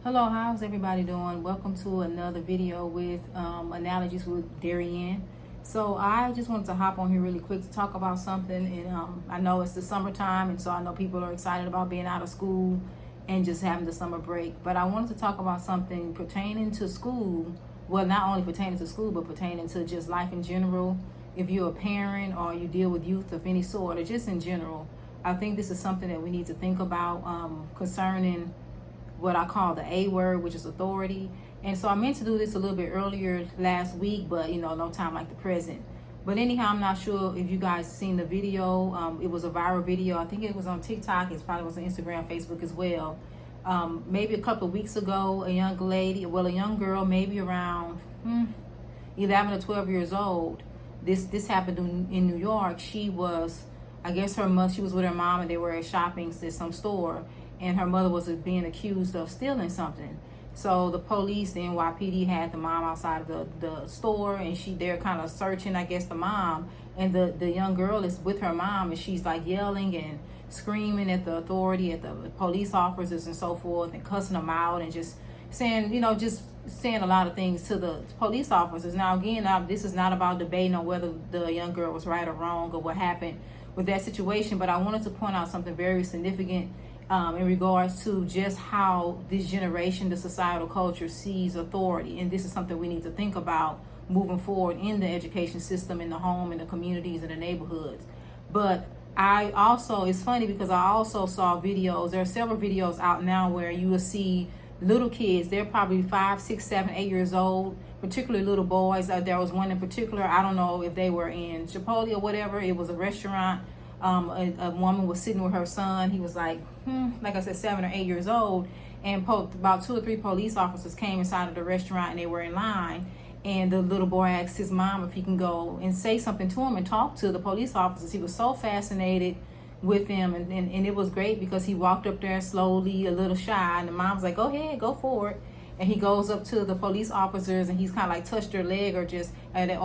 Hello, how's everybody doing? Welcome to another video with analogies with Darian. So I just wanted to hop on here really quick to talk about something, and I know it's the summertime, and so I know people are excited about being out of school and just having the summer break. But I wanted to talk about something pertaining to school. Well, not only pertaining to school, but pertaining to just life in general. If you're a parent or you deal with youth of any sort, or just in general, I think this is something that we need to think about concerning what I call the A word, which is authority. And so I meant to do this a little bit earlier last week, but no time like the present. But anyhow, I'm not sure if you guys seen the video. It was a viral video. I think it was on TikTok. It probably was on Instagram, Facebook as well. Maybe a couple of weeks ago, a young girl, maybe around 11 or 12 years old. This happened in New York. She was, I guess she was with her mom, and they were shopping at some store, and her mother was being accused of stealing something. So the police, the NYPD, had the mom outside of the store, and they're kind of searching, I guess, the mom. And the young girl is with her mom, and she's like yelling and screaming at the authority, at the police officers and so forth, and cussing them out, and just saying, just saying a lot of things to the police officers. Now, again, this is not about debating on whether the young girl was right or wrong or what happened with that situation, but I wanted to point out something very significant in regards to just how this generation, the societal culture, sees authority. And this is something we need to think about moving forward in the education system, in the home, in the communities, in the neighborhoods. But it's funny because I also saw videos. There are several videos out now where you will see little kids. They're probably 5, 6, 7, 8 years old, particularly little boys. There was one in particular. I don't know if they were in Chipotle or whatever. It was a restaurant. A woman was sitting with her son. He was like I said, 7 or 8 years old. And about 2 or 3 police officers came inside of the restaurant, and they were in line. And the little boy asked his mom if he can go and say something to him and talk to the police officers. He was so fascinated with them, and it was great because he walked up there slowly, a little shy, and the mom was like, go ahead, go for it. And he goes up to the police officers, and he's kind of like touched their leg, or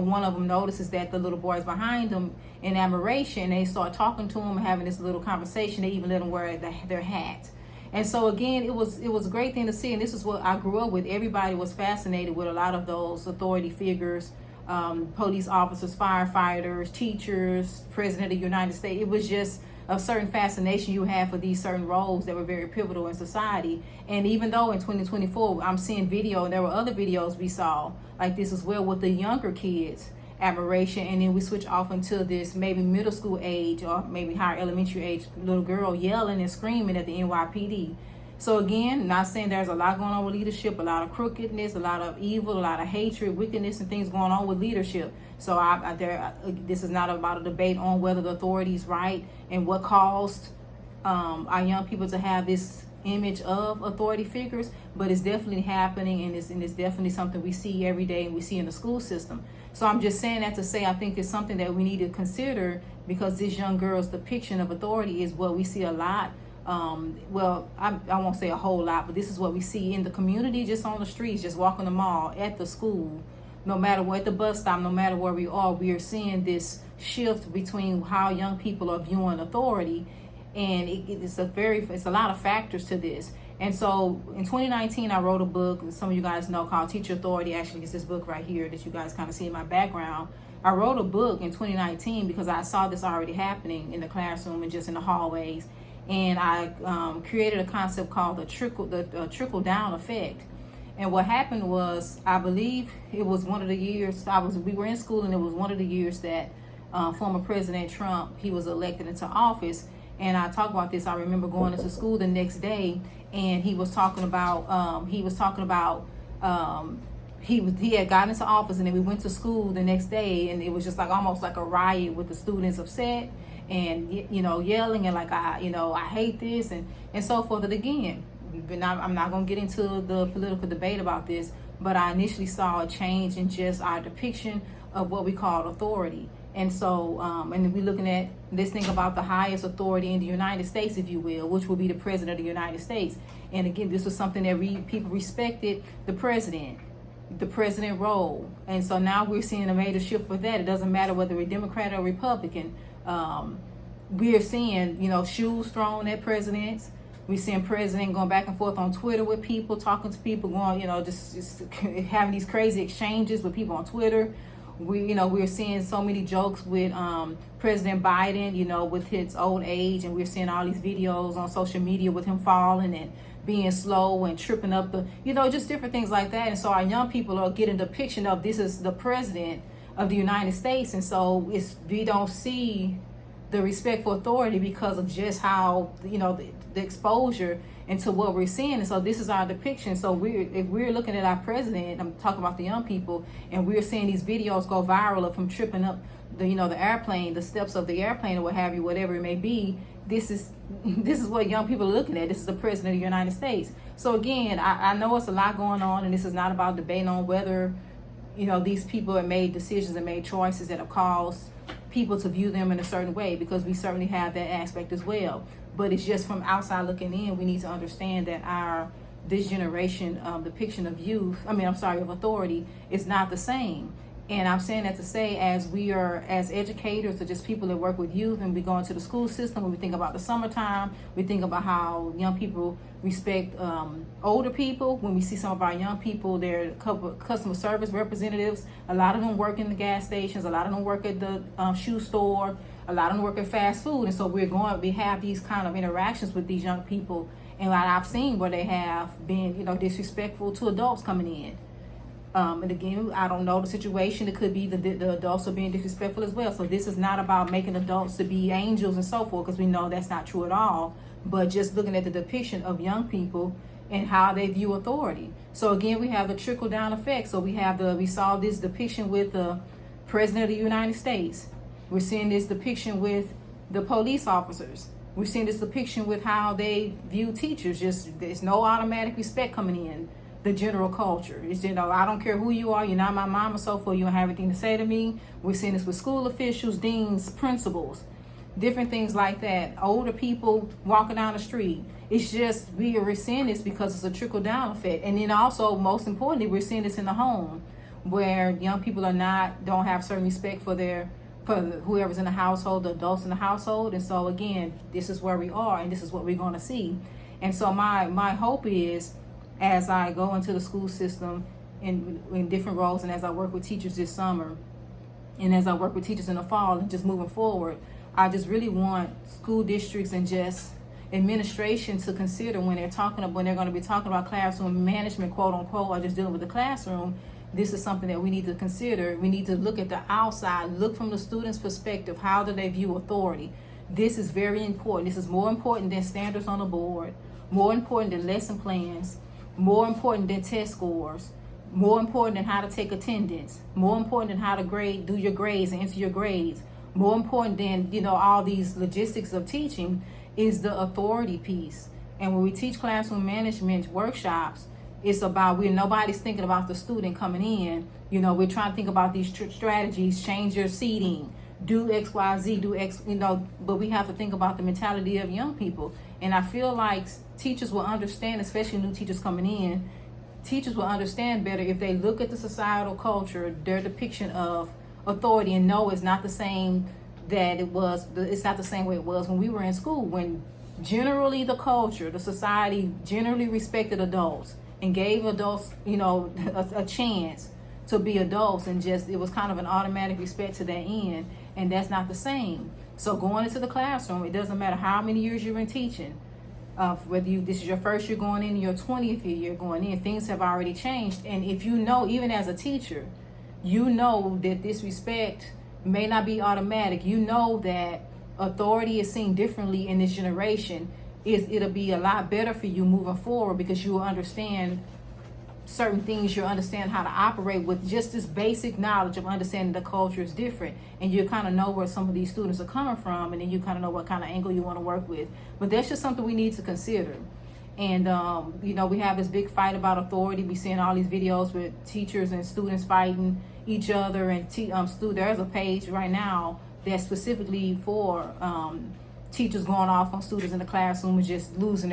one of them notices that the little boy's behind them in admiration. They start talking to him and having this little conversation. They even let him wear their hat. And so again, it was a great thing to see. And this is what I grew up with. Everybody was fascinated with a lot of those authority figures, police officers, firefighters, teachers, president of the United States. It was just a certain fascination you have for these certain roles that were very pivotal in society. And even though in 2024 I'm seeing video, and there were other videos we saw like this as well with the younger kids, admiration, and then we switch off into this maybe middle school age or maybe higher elementary age little girl yelling and screaming at the NYPD. So again, not saying there's a lot going on with leadership, a lot of crookedness, a lot of evil, a lot of hatred, wickedness, and things going on with leadership. So this is not about a debate on whether the authority is right and what caused our young people to have this image of authority figures, but it's definitely happening, and it's definitely something we see every day, and we see in the school system. So I'm just saying that to say I think it's something that we need to consider, because this young girl's depiction of authority is what we see a lot. I won't say a whole lot, but this is what we see in the community, just on the streets, just walking the mall, at the school, no matter what, the bus stop, no matter where we are seeing this shift between how young people are viewing authority. And it's a lot of factors to this. And so in 2019, I wrote a book, some of you guys know, called Teacher Authority. Actually, it's this book right here that you guys kind of see in my background. I wrote a book in 2019 because I saw this already happening in the classroom and just in the hallways. And I created a concept called the trickle down effect. And what happened was, I believe it was one of the years we were in school, and it was one of the years that former President Trump, he was elected into office. And I talk about this. I remember going into school the next day, and he was talking about he had gotten into office, and then we went to school the next day, and it was just like almost like a riot with the students upset and yelling and like I hate this and so forth. And again, I'm not going to get into the political debate about this, but I initially saw a change in just our depiction of what we call authority. And so, and we're looking at this thing about the highest authority in the United States, if you will, which will be the President of the United States. And again, this was something that people respected the president role. And so now we're seeing a major shift for that. It doesn't matter whether we're Democrat or Republican. We are seeing, shoes thrown at presidents. We seeing president going back and forth on Twitter with people, talking to people, going, just having these crazy exchanges with people on Twitter. We're seeing so many jokes with President Biden, with his old age, and we're seeing all these videos on social media with him falling and being slow and tripping up just different things like that. And so our young people are getting the depiction of this is the president of the United States, and so we don't see the respect for authority because of just how the exposure into what we're seeing. And so this is our depiction. So if we're looking at our president, I'm talking about the young people, and we're seeing these videos go viral of him tripping up the airplane, the steps of the airplane or what have you, whatever it may be. This is what young people are looking at. This is the president of the United States. So again, I know it's a lot going on, and this is not about debating on whether these people have made decisions and made choices that have caused people to view them in a certain way, because we certainly have that aspect as well. But it's just from outside looking in, we need to understand that this generation depiction of of authority is not the same. And I'm saying that to say, as we are, as educators or just people that work with youth, and we go into the school system, when we think about the summertime, we think about how young people respect older people. When we see some of our young people, they're customer service representatives. A lot of them work in the gas stations. A lot of them work at the shoe store. A lot of them work at fast food. And so we have these kind of interactions with these young people. And I've seen where they have been, disrespectful to adults coming in. And again, I don't know the situation. It could be the adults are being disrespectful as well. So this is not about making adults to be angels and so forth, because we know that's not true at all. But just looking at the depiction of young people and how they view authority. So again, we have the trickle down effect. So we saw this depiction with the president of the United States. We're seeing this depiction with the police officers. We're seeing this depiction with how they view teachers. Just there's no automatic respect coming in. The general culture is, I don't care who you are, you're not my mom or so forth, you don't have anything to say to me. We're seeing this with school officials, deans, principals, different things like that. Older people walking down the street. It's just we're seeing this because it's a trickle down effect. And then also, most importantly, we're seeing this in the home, where young people don't have certain respect for whoever's in the household, the adults in the household. And so again, this is where we are, and this is what we're going to see. And so my hope is, as I go into the school system in different roles, and as I work with teachers this summer, and as I work with teachers in the fall, and just moving forward, I just really want school districts and just administration to consider when they're going to be talking about classroom management, quote unquote, or just dealing with the classroom. This is something that we need to consider. We need to look at the outside, look from the student's perspective. How do they view authority? This is very important. This is more important than standards on the board, more important than lesson plans, more important than test scores, more important than how to take attendance, more important than how to do your grades and enter your grades, more important than, all these logistics of teaching is the authority piece. And when we teach classroom management workshops, it's about nobody's thinking about the student coming in. We're trying to think about these strategies, change your seating, do X, Y, Z, do X, but we have to think about the mentality of young people. And I feel like teachers will understand, especially new teachers coming in, teachers will understand better if they look at the societal culture, their depiction of authority, and know it's not the same it's not the same way it was when we were in school, when generally the culture, the society generally respected adults and gave adults, a chance to be adults, and just it was kind of an automatic respect to that end, and that's not the same. So going into the classroom, it doesn't matter how many years you're in teaching, whether this is your first year going in, your 20th year going in, things have already changed. And if even as a teacher, that this respect may not be automatic. That authority is seen differently in this generation. It'll be a lot better for you moving forward, because you will understand certain things. You'll understand how to operate with just this basic knowledge of understanding the culture is different, and you kind of know where some of these students are coming from, and then you kind of know what kind of angle you want to work with. But that's just something we need to consider. And we have this big fight about authority. We seeing all these videos with teachers and students fighting each other, and there's a page right now that's specifically for teachers going off on students in the classroom and just losing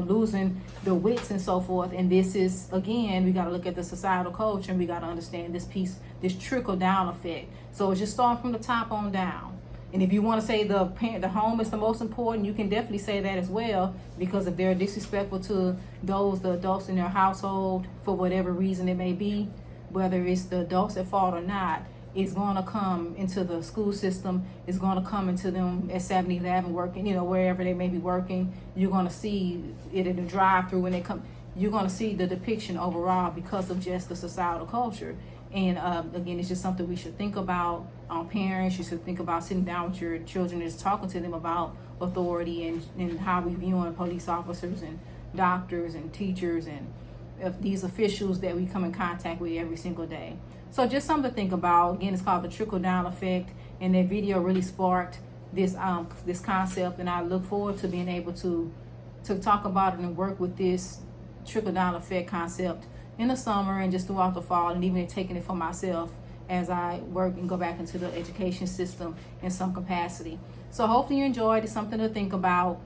losing their wits and so forth. And this is, again, we got to look at the societal culture, and we got to understand this piece, this trickle down effect. So it's just starting from the top on down. And if you want to say the home is the most important, you can definitely say that as well, because if they're disrespectful to the adults in their household for whatever reason it may be, whether it's the adults at fault or not, it's going to come into the school system. It's going to come into them at 7-Eleven working, wherever they may be working. You're going to see it in the drive-through when they come. You're going to see the depiction overall because of just the societal culture. And again, it's just something we should think about. Parents, you should think about sitting down with your children and just talking to them about authority and how we view police officers and doctors and teachers and of these officials that we come in contact with every single day. So just something to think about. Again, it's called the trickle-down effect, and that video really sparked this concept, and I look forward to being able to talk about it and work with this trickle-down effect concept in the summer and just throughout the fall, and even taking it for myself as I work and go back into the education system in some capacity. So hopefully you enjoyed. It's something to think about.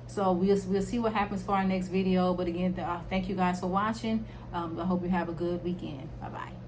So we'll see what happens for our next video. But again, thank you guys for watching. I hope you have a good weekend. Bye-bye.